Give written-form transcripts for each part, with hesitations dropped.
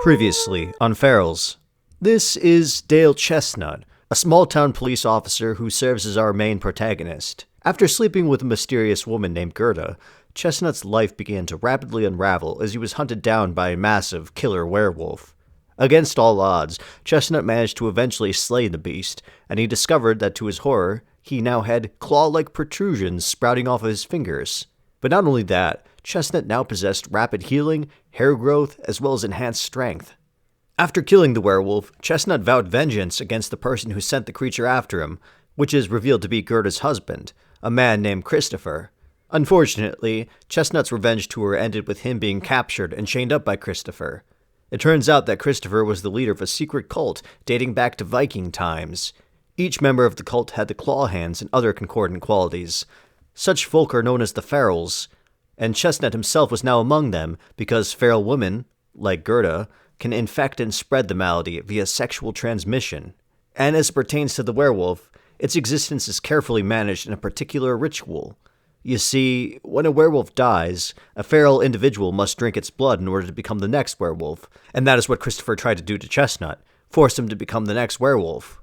Previously on Ferals. This is Dale Chesnutt, a small-town police officer who serves as our main protagonist. After sleeping with a mysterious woman named Gerda, Chesnutt's life began to rapidly unravel as he was hunted down by a massive killer werewolf. Against all odds, Chesnutt managed to eventually slay the beast, and he discovered that to his horror, he now had claw-like protrusions sprouting off of his fingers. But not only that, Chesnutt now possessed rapid healing, hair growth, as well as enhanced strength. After killing the werewolf, Chesnutt vowed vengeance against the person who sent the creature after him, which is revealed to be Gerda's husband, a man named Christopher. Unfortunately, Chesnutt's revenge tour ended with him being captured and chained up by Christopher. It turns out that Christopher was the leader of a secret cult dating back to Viking times. Each member of the cult had the claw hands and other concordant qualities. Such folk are known as the Ferals, and Chesnutt himself was now among them because feral women, like Gerda, can infect and spread the malady via sexual transmission. And as it pertains to the werewolf, its existence is carefully managed in a particular ritual. You see, when a werewolf dies, a feral individual must drink its blood in order to become the next werewolf, and that is what Christopher tried to do to Chesnutt, force him to become the next werewolf.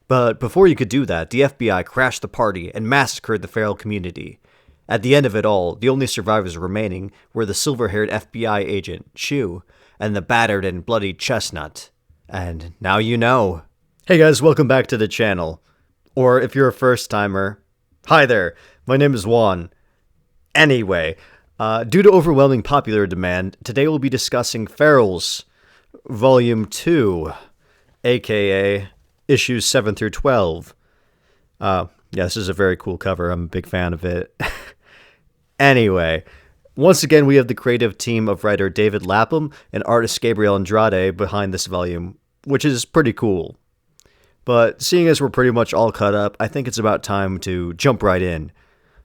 But before he could do that, the FBI crashed the party and massacred the feral community. At the end of it all, the only survivors remaining were the silver-haired FBI agent, Shu, and the battered and bloodied Chesnutt. And now you know. Hey guys, welcome back to the channel. Or if you're a first-timer, hi there, my name is Juan. Anyway, due to overwhelming popular demand, today we'll be discussing Ferals, Volume 2, aka Issues 7 through 12. Yeah, this is a very cool cover. I'm a big fan of it. Anyway, once again, we have the creative team of writer David Lapham and artist Gabriel Andrade behind this volume, which is pretty cool. But seeing as we're pretty much all caught up, I think it's about time to jump right in.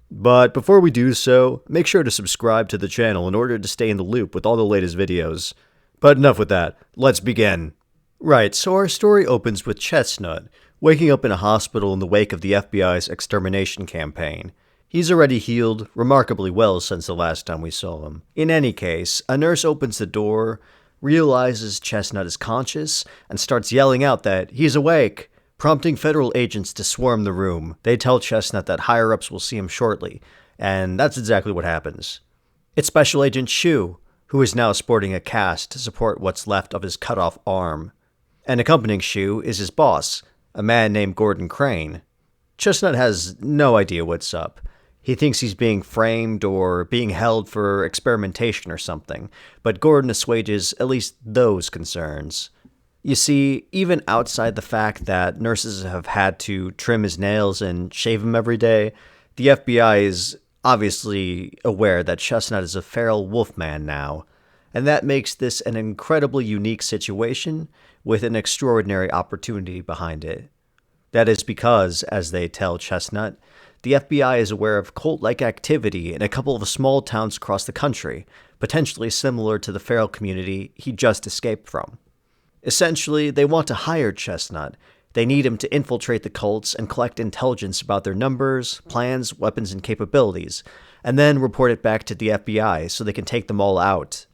But before we do so, make sure to subscribe to the channel in order to stay in the loop with all the latest videos. But enough with that, let's begin. Right, so our story opens with Chesnutt waking up in a hospital in the wake of the FBI's extermination campaign. He's already healed remarkably well since the last time we saw him. In any case, a nurse opens the door, realizes Chesnutt is conscious, and starts yelling out that he's awake, prompting federal agents to swarm the room. They tell Chesnutt that higher-ups will see him shortly, and that's exactly what happens. It's Special Agent Shu, who is now sporting a cast to support what's left of his cut-off arm. And accompanying Shu is his boss, a man named Gordon Crane. Chesnutt has no idea what's up. He thinks he's being framed or being held for experimentation or something, but Gordon assuages at least those concerns. You see, even outside the fact that nurses have had to trim his nails and shave him every day, the FBI is obviously aware that Chesnutt is a feral wolfman now, and that makes this an incredibly unique situation with an extraordinary opportunity behind it. That is because, as they tell Chesnutt, the FBI is aware of cult-like activity in a couple of small towns across the country, potentially similar to the feral community he just escaped from. Essentially, they want to hire Chesnutt. They need him to infiltrate the cults and collect intelligence about their numbers, plans, weapons, and capabilities, and then report it back to the FBI so they can take them all out.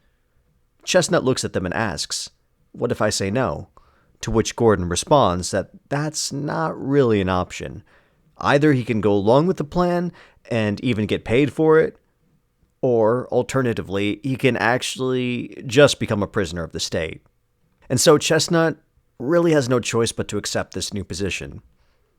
Chesnutt looks at them and asks, "What if I say no?" To which Gordon responds that that's not really an option. Either he can go along with the plan and even get paid for it, or alternatively, he can actually just become a prisoner of the state. And so Chesnutt really has no choice but to accept this new position.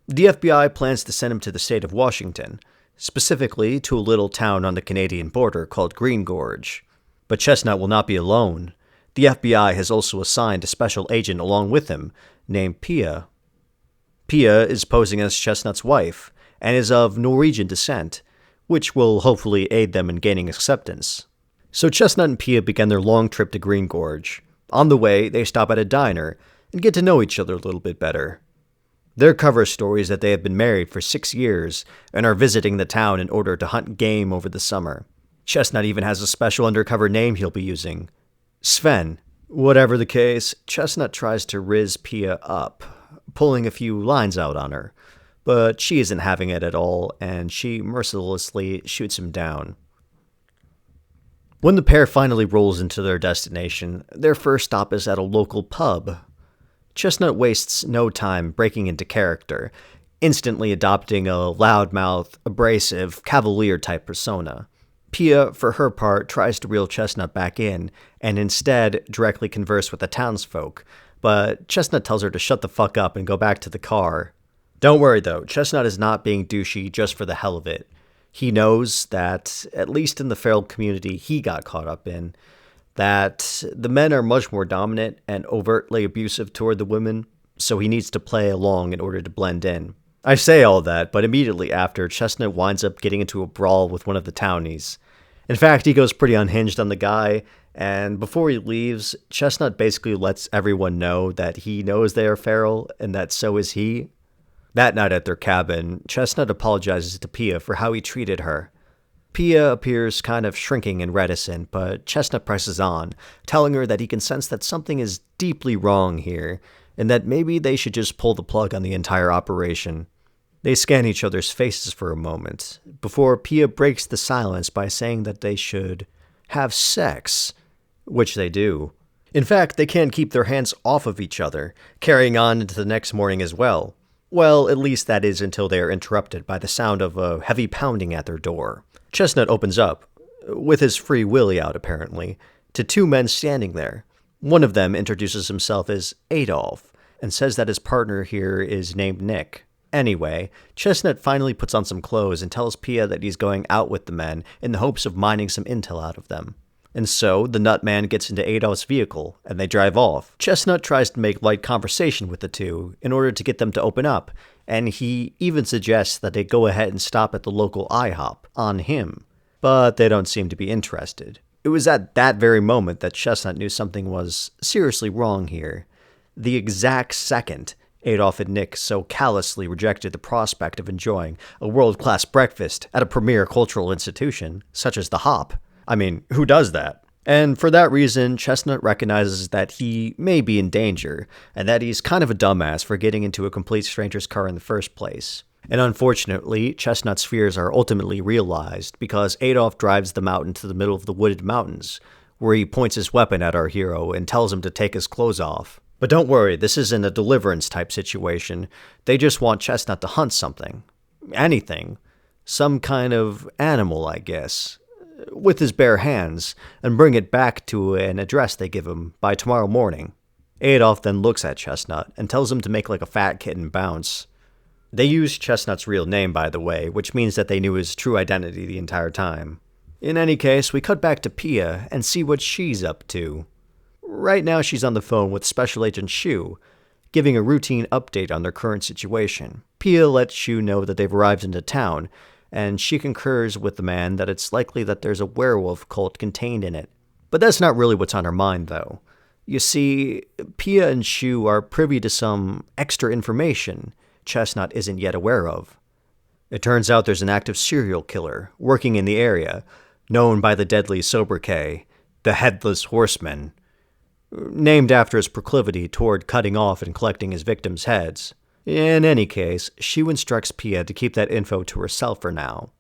The FBI plans to send him to the state of Washington, specifically to a little town on the Canadian border called Green Gorge. But Chesnutt will not be alone. The FBI has also assigned a special agent along with him, named Pia. Pia is posing as Chesnutt's wife, and is of Norwegian descent, which will hopefully aid them in gaining acceptance. So Chesnutt and Pia begin their long trip to Green Gorge. On the way, they stop at a diner, and get to know each other a little bit better. Their cover story is that they have been married for 6 years, and are visiting the town in order to hunt game over the summer. Chesnutt even has a special undercover name he'll be using, Sven. Whatever the case, Chesnutt tries to rizz Pia up, pulling a few lines out on her, but she isn't having it at all, and she mercilessly shoots him down. When the pair finally rolls into their destination, their first stop is at a local pub. Chesnutt wastes no time breaking into character, instantly adopting a loudmouth, abrasive, cavalier-type persona. Pia, for her part, tries to reel Chesnutt back in, and instead directly converse with the townsfolk, but Chesnutt tells her to shut the fuck up and go back to the car. Don't worry though, Chesnutt is not being douchey just for the hell of it. He knows that, at least in the feral community he got caught up in, that the men are much more dominant and overtly abusive toward the women, so he needs to play along in order to blend in. I say all that, but immediately after, Chesnutt winds up getting into a brawl with one of the townies. In fact, he goes pretty unhinged on the guy, and before he leaves, Chesnutt basically lets everyone know that he knows they are feral, and that so is he. That night at their cabin, Chesnutt apologizes to Pia for how he treated her. Pia appears kind of shrinking and reticent, but Chesnutt presses on, telling her that he can sense that something is deeply wrong here, and that maybe they should just pull the plug on the entire operation. They scan each other's faces for a moment, before Pia breaks the silence by saying that they should have sex, which they do. In fact, they can't keep their hands off of each other, carrying on into the next morning as well. Well, at least that is until they are interrupted by the sound of a heavy pounding at their door. Chesnutt opens up, with his free willy out apparently, to two men standing there. One of them introduces himself as Adolf, and says that his partner here is named Nick. Anyway, Chesnutt finally puts on some clothes and tells Pia that he's going out with the men in the hopes of mining some intel out of them. And so, the nut man gets into Adolf's vehicle, and they drive off. Chesnutt tries to make light conversation with the two in order to get them to open up, and he even suggests that they go ahead and stop at the local IHOP on him. But they don't seem to be interested. It was at that very moment that Chesnutt knew something was seriously wrong here. The exact second Adolf and Nick so callously rejected the prospect of enjoying a world-class breakfast at a premier cultural institution, such as the Hop. I mean, who does that? And for that reason, Chesnutt recognizes that he may be in danger, and that he's kind of a dumbass for getting into a complete stranger's car in the first place. And unfortunately, Chesnutt's fears are ultimately realized, because Adolf drives them out into the middle of the wooded mountains, where he points his weapon at our hero and tells him to take his clothes off. But don't worry, this isn't a deliverance-type situation. They just want Chesnutt to hunt something. Anything. Some kind of animal, I guess. With his bare hands, and bring it back to an address they give him by tomorrow morning. Adolf then looks at Chesnutt and tells him to make like a fat kitten bounce. They use Chesnutt's real name, by the way, which means that they knew his true identity the entire time. In any case, we cut back to Pia and see what she's up to. Right now she's on the phone with Special Agent Shu, giving a routine update on their current situation. Pia lets Shu know that they've arrived into town, and she concurs with the man that it's likely that there's a werewolf cult contained in it. But that's not really what's on her mind, though. You see, Pia and Shu are privy to some extra information Chesnutt isn't yet aware of. It turns out there's an active serial killer working in the area, known by the deadly sobriquet, the Headless Horseman, named after his proclivity toward cutting off and collecting his victims' heads. In any case, Shu instructs Pia to keep that info to herself for now.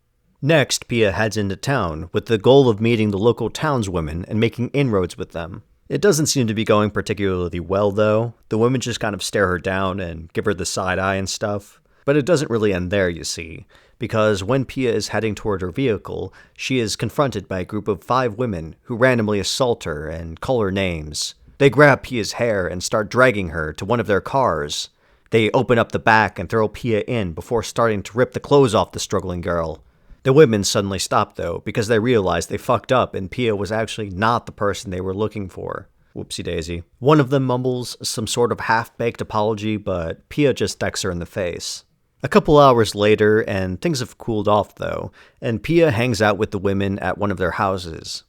Next, Pia heads into town with the goal of meeting the local townswomen and making inroads with them. It doesn't seem to be going particularly well, though. The women just kind of stare her down and give her the side eye and stuff. But it doesn't really end there, you see, because when Pia is heading toward her vehicle, she is confronted by a group of 5 women who randomly assault her and call her names. They grab Pia's hair and start dragging her to one of their cars. They open up the back and throw Pia in before starting to rip the clothes off the struggling girl. The women suddenly stop, though, because they realize they fucked up and Pia was actually not the person they were looking for. Whoopsie-daisy. One of them mumbles some sort of half-baked apology, but Pia just decks her in the face. A couple hours later, and things have cooled off, though, and Pia hangs out with the women at one of their houses.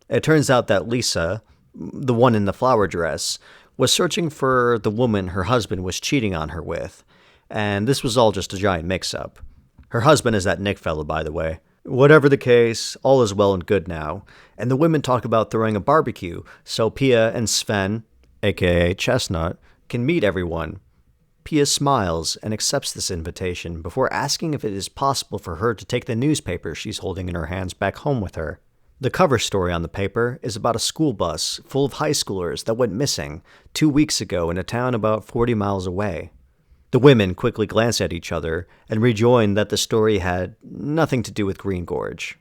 It turns out that Lisa, the one in the flower dress, was searching for the woman her husband was cheating on her with, and this was all just a giant mix-up. Her husband is that Nick fellow, by the way. Whatever the case, all is well and good now, and the women talk about throwing a barbecue, so Pia and Sven, aka Chesnutt, can meet everyone. Pia smiles and accepts this invitation before asking if it is possible for her to take the newspaper she's holding in her hands back home with her. The cover story on the paper is about a school bus full of high schoolers that went missing 2 weeks ago in a town about 40 miles away. The women quickly glance at each other and rejoin that the story had nothing to do with Green Gorge.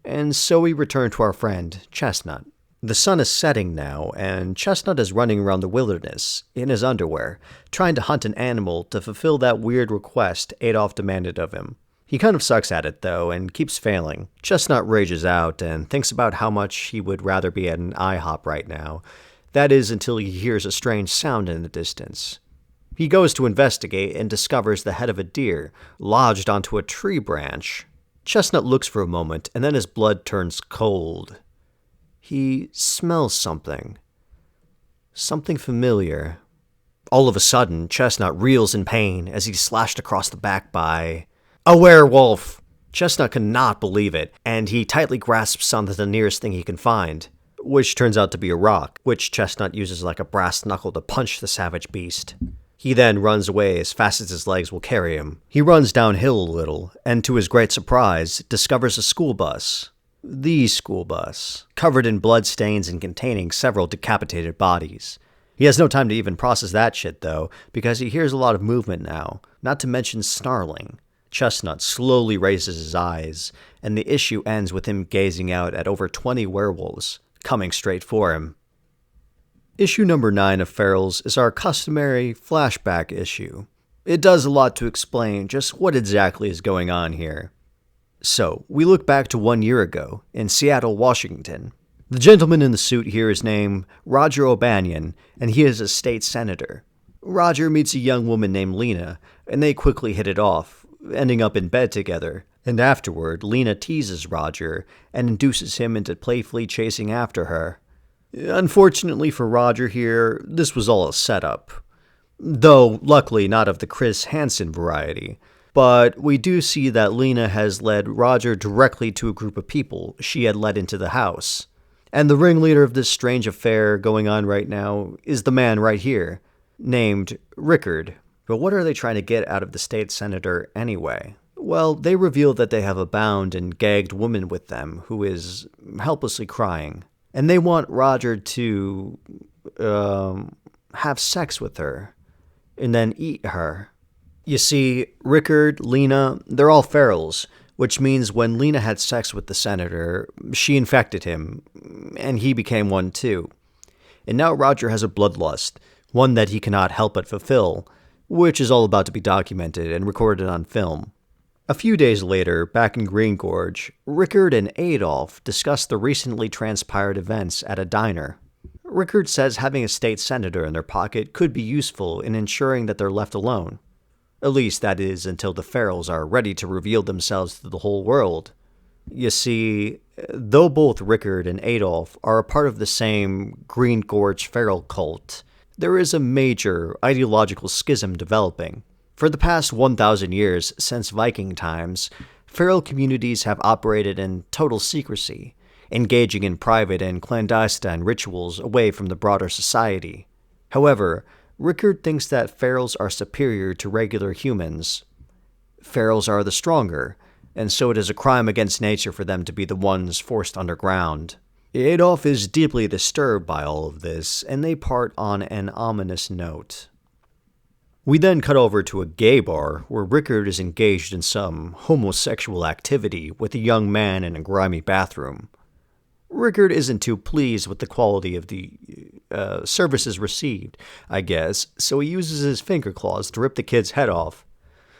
And so we return to our friend, Chesnutt. The sun is setting now, and Chesnutt is running around the wilderness, in his underwear, trying to hunt an animal to fulfill that weird request Adolf demanded of him. He kind of sucks at it, though, and keeps failing. Chesnutt rages out and thinks about how much he would rather be at an IHOP right now. That is, until he hears a strange sound in the distance. He goes to investigate and discovers the head of a deer, lodged onto a tree branch. Chesnutt looks for a moment, and then his blood turns cold. He smells something. Something familiar. All of a sudden, Chesnutt reels in pain as he's slashed across the back by a werewolf. Chesnutt cannot believe it, and he tightly grasps onto the nearest thing he can find, which turns out to be a rock, which Chesnutt uses like a brass knuckle to punch the savage beast. He then runs away as fast as his legs will carry him. He runs downhill a little, and to his great surprise, discovers a school bus. The school bus, covered in bloodstains and containing several decapitated bodies. He has no time to even process that shit, though, because he hears a lot of movement now, not to mention snarling. Chesnutt slowly raises his eyes, and the issue ends with him gazing out at over 20 werewolves, coming straight for him. Issue number 9 of Ferals is our customary flashback issue. It does a lot to explain just what exactly is going on here. So, we look back to 1 year ago, in Seattle, Washington. The gentleman in the suit here is named Roger O'Banion, and he is a state senator. Roger meets a young woman named Lena, and they quickly hit it off, ending up in bed together. And afterward, Lena teases Roger, and induces him into playfully chasing after her. Unfortunately for Roger here, this was all a setup. Though, luckily not of the Chris Hansen variety. But we do see that Lena has led Roger directly to a group of people she had led into the house. And the ringleader of this strange affair going on right now is the man right here, named Rickard. But what are they trying to get out of the state senator anyway? Well, they reveal that they have a bound and gagged woman with them who is helplessly crying. And they want Roger to have sex with her and then eat her. You see, Rickard, Lena, they're all ferals, which means when Lena had sex with the senator, she infected him, and he became one too. And now Roger has a bloodlust, one that he cannot help but fulfill, which is all about to be documented and recorded on film. A few days later, back in Green Gorge, Rickard and Adolf discuss the recently transpired events at a diner. Rickard says having a state senator in their pocket could be useful in ensuring that they're left alone. At least that is until the ferals are ready to reveal themselves to the whole world. You see, though both Rickard and Adolf are a part of the same Green Gorge feral cult, there is a major ideological schism developing. For the past 1,000 years, since Viking times, feral communities have operated in total secrecy, engaging in private and clandestine rituals away from the broader society. However, Rickard thinks that ferals are superior to regular humans. Ferals are the stronger, and so it is a crime against nature for them to be the ones forced underground. Adolf is deeply disturbed by all of this, and they part on an ominous note. We then cut over to a gay bar where Rickard is engaged in some homosexual activity with a young man in a grimy bathroom. Rickard isn't too pleased with the quality of the services received, I guess, so he uses his finger claws to rip the kid's head off.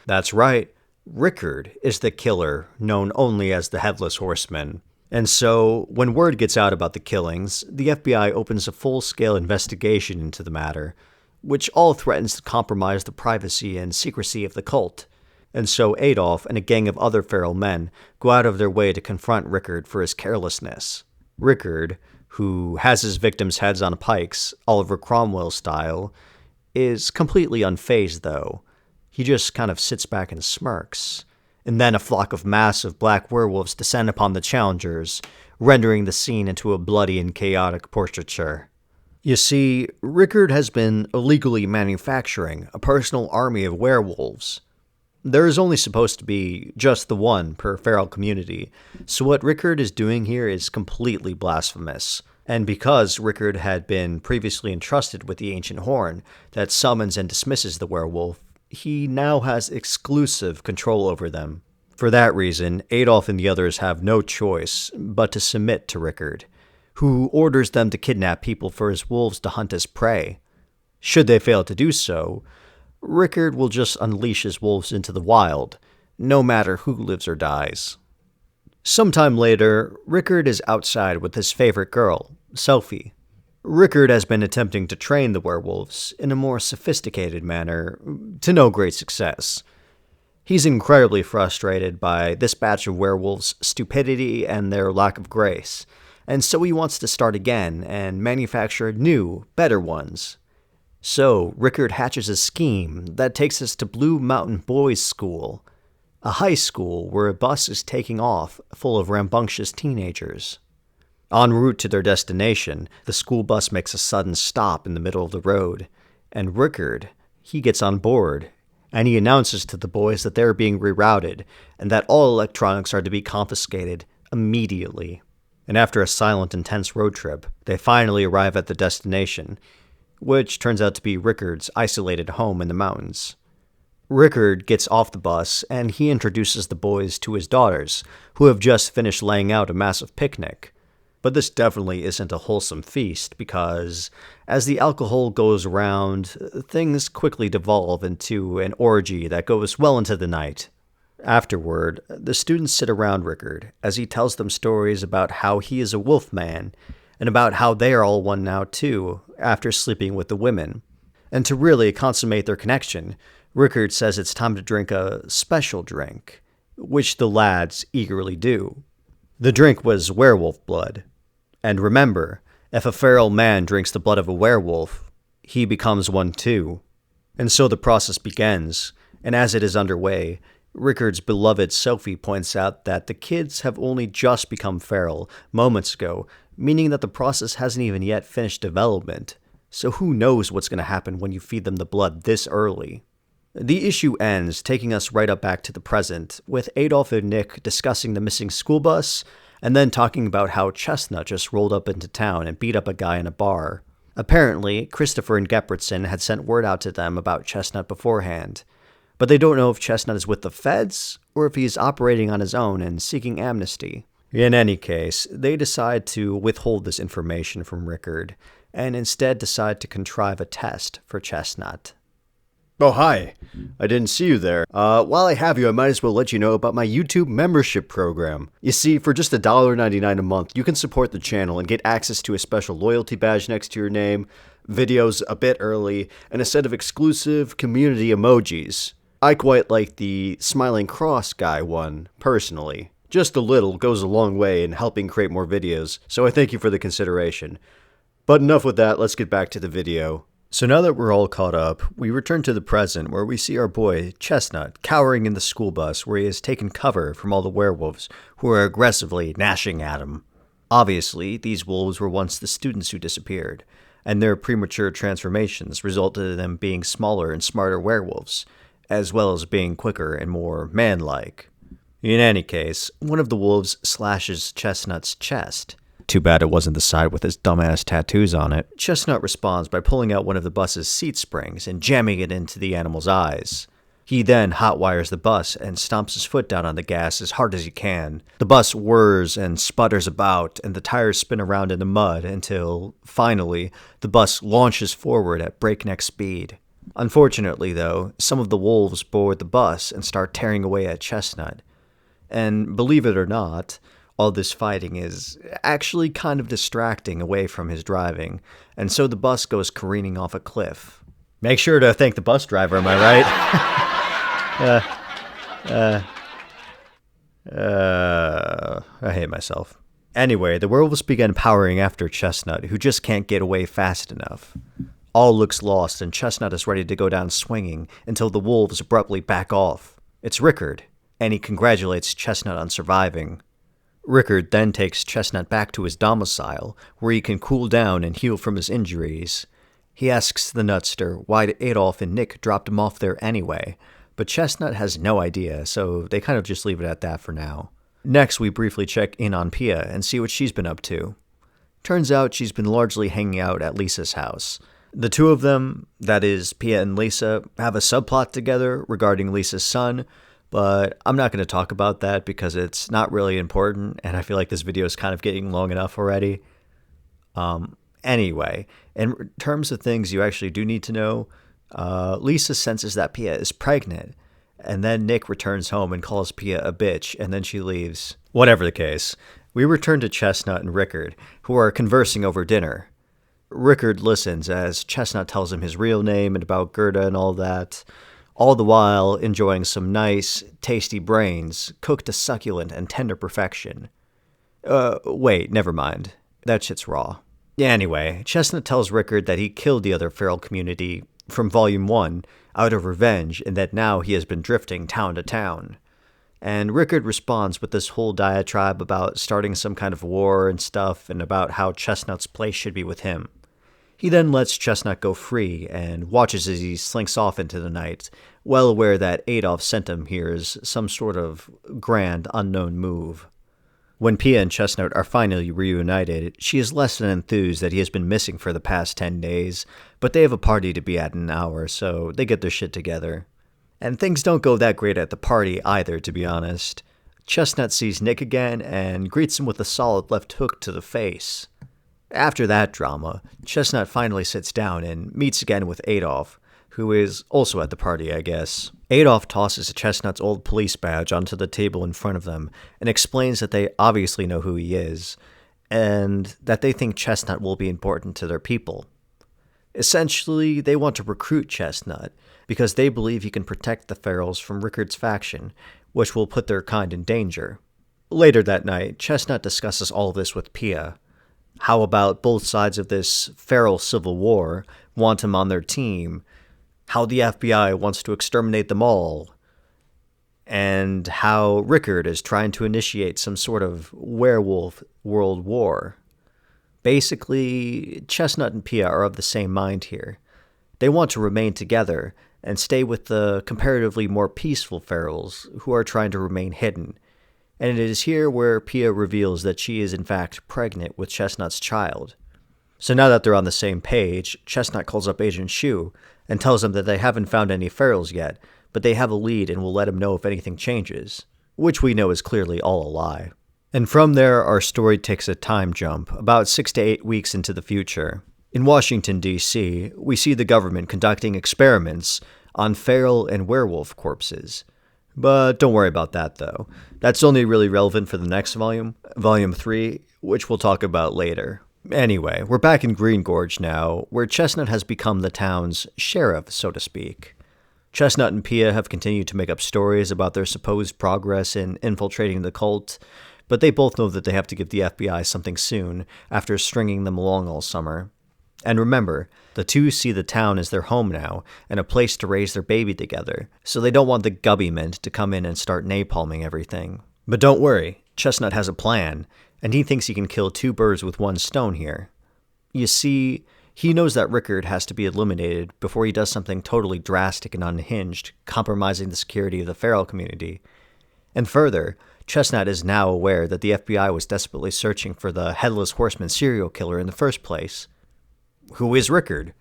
That's right, Rickard is the killer, known only as the Headless Horseman. And so, when word gets out about the killings, the FBI opens a full-scale investigation into the matter, which all threatens to compromise the privacy and secrecy of the cult. And so Adolf and a gang of other feral men go out of their way to confront Rickard for his carelessness. Rickard, who has his victims' heads on pikes, Oliver Cromwell style, is completely unfazed, though. He just kind of sits back and smirks. And then a flock of massive black werewolves descend upon the challengers, rendering the scene into a bloody and chaotic portraiture. You see, Rickard has been illegally manufacturing a personal army of werewolves. There is only supposed to be just the one per feral community, so what Rickard is doing here is completely blasphemous. And because Rickard had been previously entrusted with the ancient horn that summons and dismisses the werewolf, he now has exclusive control over them. For that reason, Adolf and the others have no choice but to submit to Rickard, who orders them to kidnap people for his wolves to hunt as prey. Should they fail to do so, Rickard will just unleash his wolves into the wild, no matter who lives or dies. Sometime later, Rickard is outside with his favorite girl, Sophie. Rickard has been attempting to train the werewolves in a more sophisticated manner, to no great success. He's incredibly frustrated by this batch of werewolves' stupidity and their lack of grace, and so he wants to start again and manufacture new, better ones. So, Rickard hatches a scheme that takes us to Blue Mountain Boys' School, a high school where a bus is taking off full of rambunctious teenagers. En route to their destination, the school bus makes a sudden stop in the middle of the road, and Rickard, he gets on board, and he announces to the boys that they're being rerouted, and that all electronics are to be confiscated immediately. And after a silent, intense road trip, they finally arrive at the destination, which turns out to be Rickard's isolated home in the mountains. Rickard gets off the bus, and he introduces the boys to his daughters, who have just finished laying out a massive picnic. But this definitely isn't a wholesome feast, because as the alcohol goes around, things quickly devolve into an orgy that goes well into the night. Afterward, the students sit around Rickard as he tells them stories about how he is a wolf man, and about how they are all one now too, after sleeping with the women. And to really consummate their connection, Rickard says it's time to drink a special drink, which the lads eagerly do. The drink was werewolf blood. And remember, if a feral man drinks the blood of a werewolf, he becomes one too. And so the process begins, and as it is underway, Rickard's beloved Sophie points out that the kids have only just become feral moments ago, meaning that the process hasn't even yet finished development. So who knows what's going to happen when you feed them the blood this early. The issue ends, taking us right up back to the present, with Adolf and Nick discussing the missing school bus, and then talking about how Chesnutt just rolled up into town and beat up a guy in a bar. Apparently, Christopher and Geppertson had sent word out to them about Chesnutt beforehand, but they don't know if Chesnutt is with the feds, or if he is operating on his own and seeking amnesty. In any case, they decide to withhold this information from Rickard, and instead decide to contrive a test for Chesnutt. Oh, hi. I didn't see you there. While I have you, I might as well let you know about my YouTube membership program. You see, for just $1.99 a month, you can support the channel and get access to a special loyalty badge next to your name, videos a bit early, and a set of exclusive community emojis. I quite like the smiling cross guy one, personally. Just a little goes a long way in helping create more videos, so I thank you for the consideration. But enough with that, let's get back to the video. So now that we're all caught up, we return to the present where we see our boy, Chesnutt, cowering in the school bus where he has taken cover from all the werewolves who are aggressively gnashing at him. Obviously, these wolves were once the students who disappeared, and their premature transformations resulted in them being smaller and smarter werewolves, as well as being quicker and more man-like. In any case, one of the wolves slashes Chesnutt's chest. Too bad it wasn't the side with his dumbass tattoos on it. Chesnutt responds by pulling out one of the bus's seat springs and jamming it into the animal's eyes. He then hotwires the bus and stomps his foot down on the gas as hard as he can. The bus whirs and sputters about, and the tires spin around in the mud until, finally, the bus launches forward at breakneck speed. Unfortunately, though, some of the wolves board the bus and start tearing away at Chesnutt. And believe it or not, all this fighting is actually kind of distracting away from his driving, and so the bus goes careening off a cliff. Make sure to thank the bus driver, am I right? I hate myself. Anyway, the werewolves begin powering after Chesnutt, who just can't get away fast enough. All looks lost, and Chesnutt is ready to go down swinging until the wolves abruptly back off. It's Rickard, and he congratulates Chesnutt on surviving. Rickard then takes Chesnutt back to his domicile, where he can cool down and heal from his injuries. He asks the nutster why Adolf and Nick dropped him off there anyway, But Chesnutt has no idea, so they kind of just leave it at that for now. Next, we briefly check in on Pia and see what she's been up to. Turns out she's been largely hanging out at Lisa's house. The two of them, that is, Pia and Lisa, have a subplot together regarding Lisa's son, but I'm not going to talk about that because it's not really important, and I feel like this video is kind of getting long enough already. Anyway, in terms of things you actually do need to know, Lisa senses that Pia is pregnant, and then Nick returns home and calls Pia a bitch, and then she leaves. Whatever the case, we return to Chesnutt and Rickard, who are conversing over dinner. Rickard listens as Chesnutt tells him his real name and about Gerda and all that, all the while enjoying some nice, tasty brains cooked to succulent and tender perfection. Wait, never mind. That shit's raw. Anyway, Chesnutt tells Rickard that he killed the other feral community from Volume 1 out of revenge and that now he has been drifting town to town. And Rickard responds with this whole diatribe about starting some kind of war and stuff and about how Chesnutt's place should be with him. He then lets Chesnutt go free and watches as he slinks off into the night, well aware that Adolf sent him here as some sort of grand unknown move. When Pia and Chesnutt are finally reunited, she is less than enthused that he has been missing for the past 10 days, but they have a party to be at in an hour, so they get their shit together. And things don't go that great at the party either, to be honest. Chesnutt sees Nick again and greets him with a solid left hook to the face. After that drama, Chesnutt finally sits down and meets again with Adolf, who is also at the party, I guess. Adolf tosses Chesnutt's old police badge onto the table in front of them and explains that they obviously know who he is, and that they think Chesnutt will be important to their people. Essentially, they want to recruit Chesnutt because they believe he can protect the Ferals from Rickard's faction, which will put their kind in danger. Later that night, Chesnutt discusses all of this with Pia. How about both sides of this feral civil war want him on their team, how the FBI wants to exterminate them all, and how Rickard is trying to initiate some sort of werewolf world war. Basically, Chesnutt and Pia are of the same mind here. They want to remain together and stay with the comparatively more peaceful Ferals who are trying to remain hidden. And it is here where Pia reveals that she is in fact pregnant with Chesnutt's child. So now that they're on the same page, Chesnutt calls up Agent Shu and tells him that they haven't found any Ferals yet, but they have a lead and will let him know if anything changes, which we know is clearly all a lie. And from there, our story takes a time jump, about 6 to 8 weeks into the future. In Washington, D.C., we see the government conducting experiments on feral and werewolf corpses. But don't worry about that, though. That's only really relevant for the next volume, Volume 3, which we'll talk about later. Anyway, we're back in Green Gorge now, where Chesnutt has become the town's sheriff, so to speak. Chesnutt and Pia have continued to make up stories about their supposed progress in infiltrating the cult, but they both know that they have to give the FBI something soon, after stringing them along all summer. And remember, the two see the town as their home now, and a place to raise their baby together, so they don't want the Gubbymint to come in and start napalming everything. But don't worry, Chesnutt has a plan, and he thinks he can kill 2 birds with 1 stone here. You see, he knows that Rickard has to be eliminated before he does something totally drastic and unhinged, compromising the security of the feral community. And further, Chesnutt is now aware that the FBI was desperately searching for the Headless Horseman serial killer in the first place. Who is Rickard?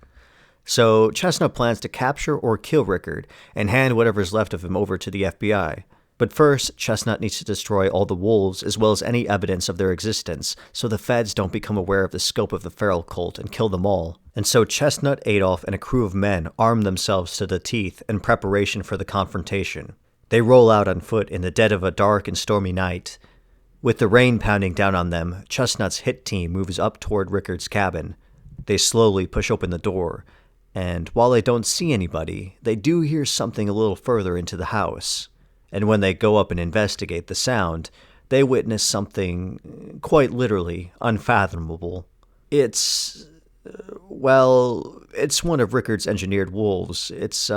So Chesnutt plans to capture or kill Rickard and hand whatever's left of him over to the FBI. But first, Chesnutt needs to destroy all the wolves as well as any evidence of their existence, so the feds don't become aware of the scope of the feral cult and kill them all. And so Chesnutt, Adolf, and a crew of men arm themselves to the teeth in preparation for the confrontation. They roll out on foot in the dead of a dark and stormy night. With the rain pounding down on them, Chesnutt's hit team moves up toward Rickard's cabin. They slowly push open the door, and while they don't see anybody, they do hear something a little further into the house. And when they go up and investigate the sound, they witness something quite literally unfathomable. It's one of Rickard's engineered wolves. It's,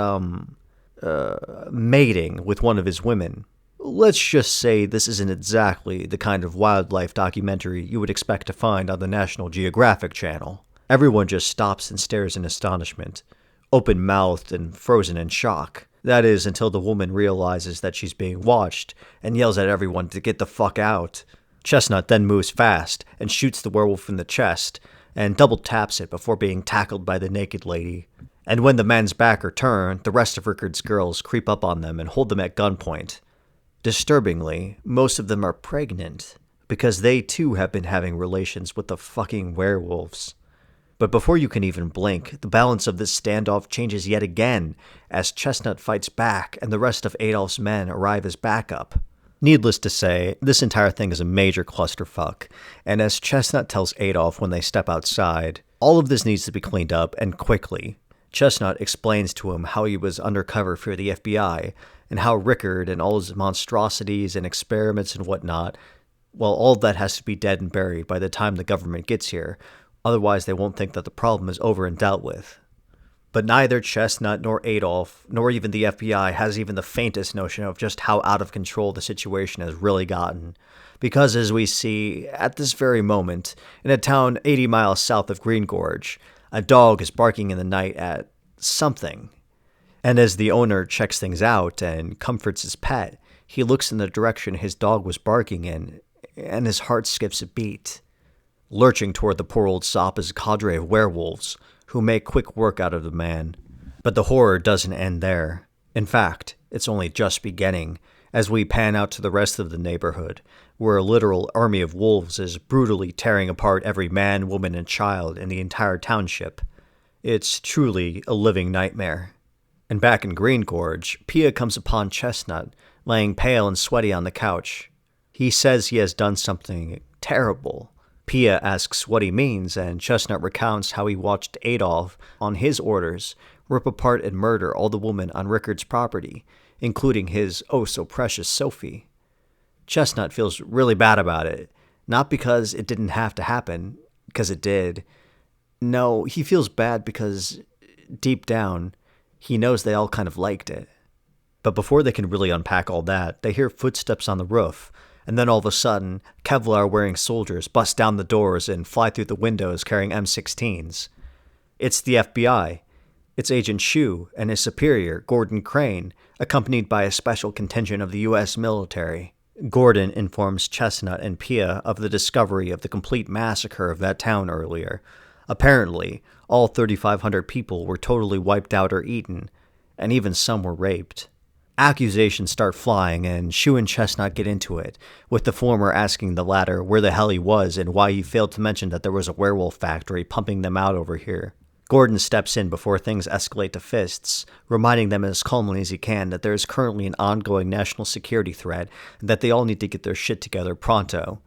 mating with one of his women. Let's just say this isn't exactly the kind of wildlife documentary you would expect to find on the National Geographic Channel. Everyone just stops and stares in astonishment, open-mouthed and frozen in shock. That is, until the woman realizes that she's being watched and yells at everyone to get the fuck out. Chesnutt then moves fast and shoots the werewolf in the chest and double taps it before being tackled by the naked lady. And when the men's back are turned, the rest of Rickard's girls creep up on them and hold them at gunpoint. Disturbingly, most of them are pregnant, because they too have been having relations with the fucking werewolves. But before you can even blink, the balance of this standoff changes yet again as Chesnutt fights back and the rest of Adolf's men arrive as backup. Needless to say, this entire thing is a major clusterfuck, and as Chesnutt tells Adolf when they step outside, all of this needs to be cleaned up, and quickly. Chesnutt explains to him how he was undercover for the FBI, and how Rickard and all his monstrosities and experiments and whatnot, well, all of that has to be dead and buried by the time the government gets here, otherwise they won't think that the problem is over and dealt with. But neither Chesnutt nor Adolf, nor even the FBI, has even the faintest notion of just how out of control the situation has really gotten. Because as we see, at this very moment, in a town 80 miles south of Green Gorge, a dog is barking in the night at something. And as the owner checks things out and comforts his pet, he looks in the direction his dog was barking in, and his heart skips a beat. Lurching toward the poor old sop is a cadre of werewolves, who make quick work out of the man. But the horror doesn't end there. In fact, it's only just beginning, as we pan out to the rest of the neighborhood, where a literal army of wolves is brutally tearing apart every man, woman, and child in the entire township. It's truly a living nightmare. And back in Green Gorge, Pia comes upon Chesnutt, laying pale and sweaty on the couch. He says he has done something terrible. Pia asks what he means, and Chesnutt recounts how he watched Adolf, on his orders, rip apart and murder all the women on Rickard's property, including his oh-so-precious Sophie. Chesnutt feels really bad about it, not because it didn't have to happen, because it did. No, he feels bad because, deep down, he knows they all kind of liked it. But before they can really unpack all that, they hear footsteps on the roof, and then all of a sudden, Kevlar-wearing soldiers bust down the doors and fly through the windows carrying M16s. It's the FBI. It's Agent Shu and his superior, Gordon Crane, accompanied by a special contingent of the U.S. military. Gordon informs Chesnutt and Pia of the discovery of the complete massacre of that town earlier. Apparently, all 3,500 people were totally wiped out or eaten, and even some were raped. Accusations start flying, and Shu and Chesnutt get into it, with the former asking the latter where the hell he was and why he failed to mention that there was a werewolf factory pumping them out over here. Gordon steps in before things escalate to fists, reminding them as calmly as he can that there is currently an ongoing national security threat and that they all need to get their shit together pronto.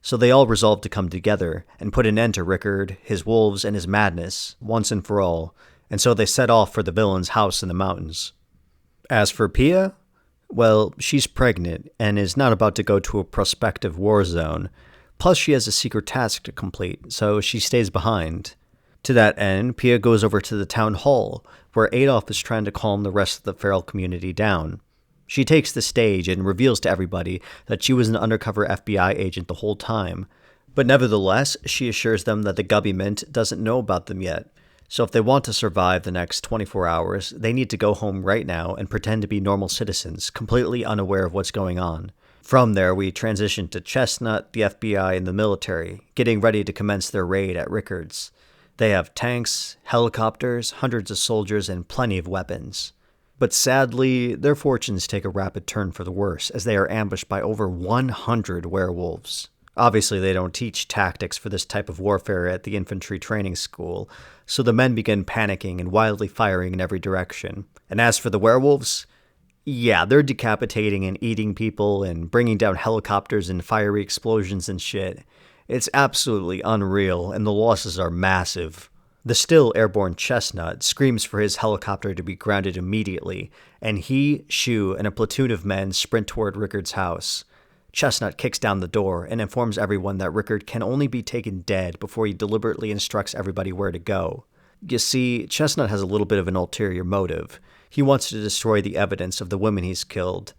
So they all resolve to come together and put an end to Rickard, his wolves, and his madness, once and for all, and so they set off for the villain's house in the mountains. As for Pia, well, she's pregnant and is not about to go to a prospective war zone. Plus, she has a secret task to complete, so she stays behind. To that end, Pia goes over to the town hall, where Adolf is trying to calm the rest of the feral community down. She takes the stage and reveals to everybody that she was an undercover FBI agent the whole time. But nevertheless, she assures them that the government doesn't know about them yet. So if they want to survive the next 24 hours, they need to go home right now and pretend to be normal citizens, completely unaware of what's going on. From there, we transition to Chesnutt, the FBI, and the military, getting ready to commence their raid at Rickard's. They have tanks, helicopters, hundreds of soldiers, and plenty of weapons. But sadly, their fortunes take a rapid turn for the worse, as they are ambushed by over 100 werewolves. Obviously, they don't teach tactics for this type of warfare at the infantry training school, so the men begin panicking and wildly firing in every direction. And as for the werewolves, yeah, they're decapitating and eating people and bringing down helicopters and fiery explosions and shit. It's absolutely unreal, and the losses are massive. The still airborne Chesnutt screams for his helicopter to be grounded immediately, and he, Shu, and a platoon of men sprint toward Rickard's house. Chesnutt kicks down the door and informs everyone that Rickard can only be taken dead before he deliberately instructs everybody where to go. You see, Chesnutt has a little bit of an ulterior motive. He wants to destroy the evidence of the women he's killed,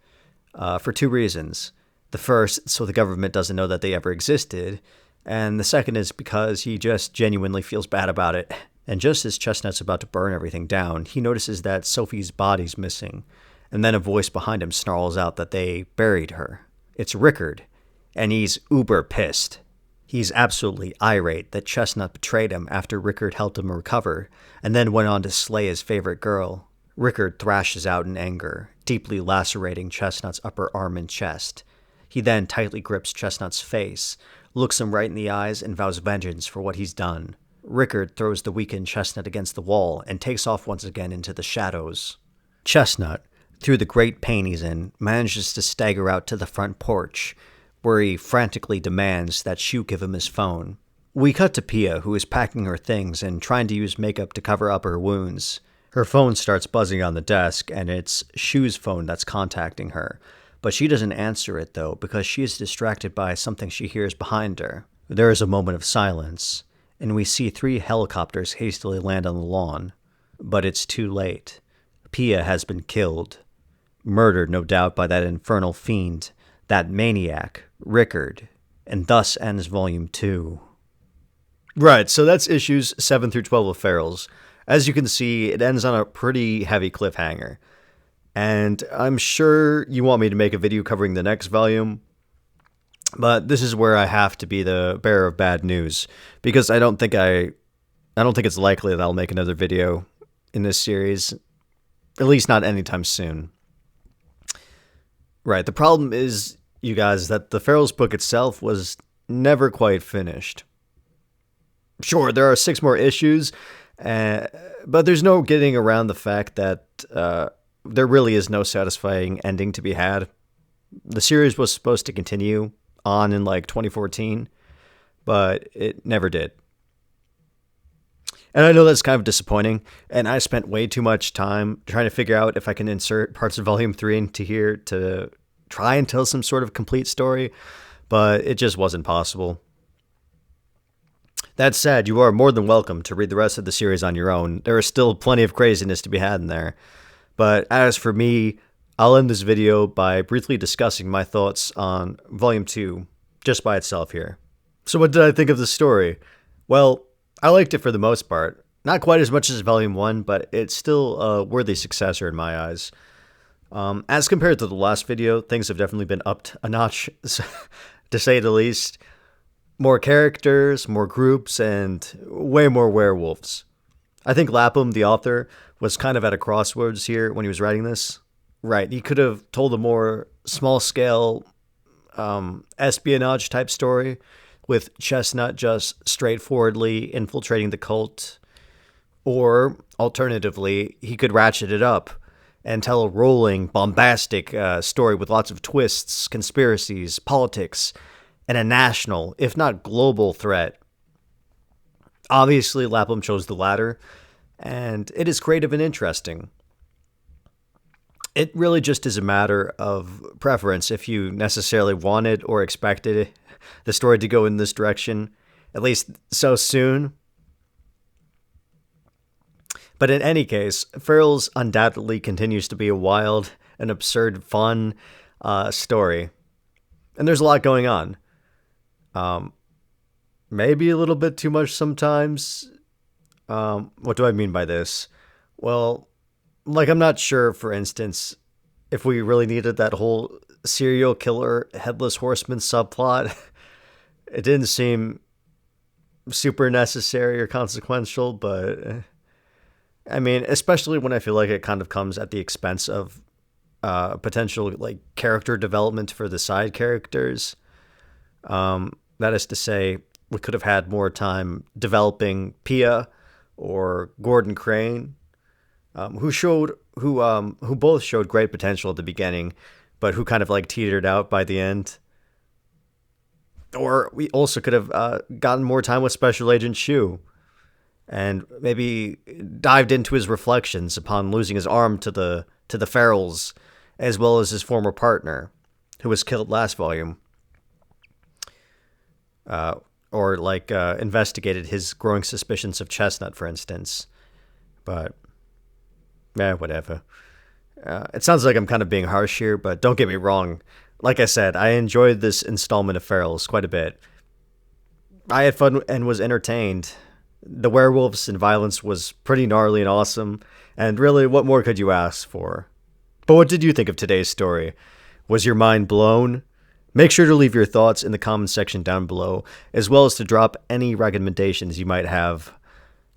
for two reasons. The first, so the government doesn't know that they ever existed, and the second is because he just genuinely feels bad about it, And just as Chesnutt's about to burn everything down, he notices that Sophie's body's missing, and then a voice behind him snarls out that they buried her. It's Rickard, and he's uber pissed. He's absolutely irate that Chesnutt betrayed him after Rickard helped him recover, and then went on to slay his favorite girl. Rickard thrashes out in anger, deeply lacerating Chesnutt's upper arm and chest. He then tightly grips Chesnutt's face, looks him right in the eyes, and vows vengeance for what he's done. Rickard throws the weakened Chesnutt against the wall and takes off once again into the shadows. Chesnutt, through the great pain he's in, manages to stagger out to the front porch, where he frantically demands that Shu give him his phone. We cut to Pia, who is packing her things and trying to use makeup to cover up her wounds. Her phone starts buzzing on the desk, and it's Shu's phone that's contacting her. But she doesn't answer it, though, because she is distracted by something she hears behind her. There is a moment of silence, and we see 3 helicopters hastily land on the lawn. But it's too late. Pia has been killed. Murdered, no doubt, by that infernal fiend, that maniac, Rickard. And thus ends Volume 2. Right, so that's issues 7 through 12 of Ferals. As you can see, it ends on a pretty heavy cliffhanger. And I'm sure you want me to make a video covering the next volume, but this is where I have to be the bearer of bad news, because I don't think it's likely that I'll make another video in this series, at least not anytime soon. Right, the problem is, you guys, that the Ferals book itself was never quite finished. Sure, there are 6 more issues, but there's no getting around the fact that there really is no satisfying ending to be had. The series was supposed to continue on in 2014, but it never did. And I know that's kind of disappointing, and I spent way too much time trying to figure out if I can insert parts of Volume 3 into here to try and tell some sort of complete story, but it just wasn't possible. That said, you are more than welcome to read the rest of the series on your own. There is still plenty of craziness to be had in there. But as for me, I'll end this video by briefly discussing my thoughts on Volume 2 just by itself here. So what did I think of the story? Well, I liked it for the most part. Not quite as much as Volume 1, but it's still a worthy successor in my eyes. As compared to the last video, things have definitely been upped a notch, to say the least. More characters, more groups, and way more werewolves. I think Lapham, the author, was kind of at a crossroads here when he was writing this. Right, he could have told a more small-scale espionage-type story with Chesnutt just straightforwardly infiltrating the cult. Or, alternatively, he could ratchet it up and tell a rolling, bombastic story with lots of twists, conspiracies, politics, and a national, if not global, threat. Obviously, Lapham chose the latter, and it is creative and interesting. It really just is a matter of preference if you necessarily wanted or expected the story to go in this direction, at least so soon. But in any case, Ferals undoubtedly continues to be a wild and absurd fun story. And there's a lot going on. Maybe a little bit too much sometimes. What do I mean by this? Well, I'm not sure, for instance, if we really needed that whole serial killer headless horseman subplot. It didn't seem super necessary or consequential, but I mean, especially when I feel like it kind of comes at the expense of potential character development for the side characters. That is to say, we could have had more time developing Pia or Gordon Crane, who both showed great potential at the beginning, but who kind of teetered out by the end. Or we also could have gotten more time with Special Agent Shu, and maybe dived into his reflections upon losing his arm to the Ferals, as well as his former partner, who was killed last volume. Or investigated his growing suspicions of Chesnutt, for instance. But, whatever. It sounds like I'm kind of being harsh here, but don't get me wrong. Like I said, I enjoyed this installment of Ferals quite a bit. I had fun and was entertained. The werewolves and violence was pretty gnarly and awesome, and really, what more could you ask for? But what did you think of today's story? Was your mind blown? Make sure to leave your thoughts in the comment section down below, as well as to drop any recommendations you might have.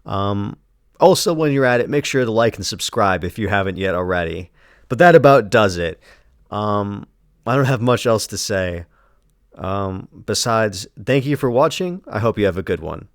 Also, when you're at it, make sure to like and subscribe if you haven't yet already. But that about does it. I don't have much else to say. Besides, thank you for watching. I hope you have a good one.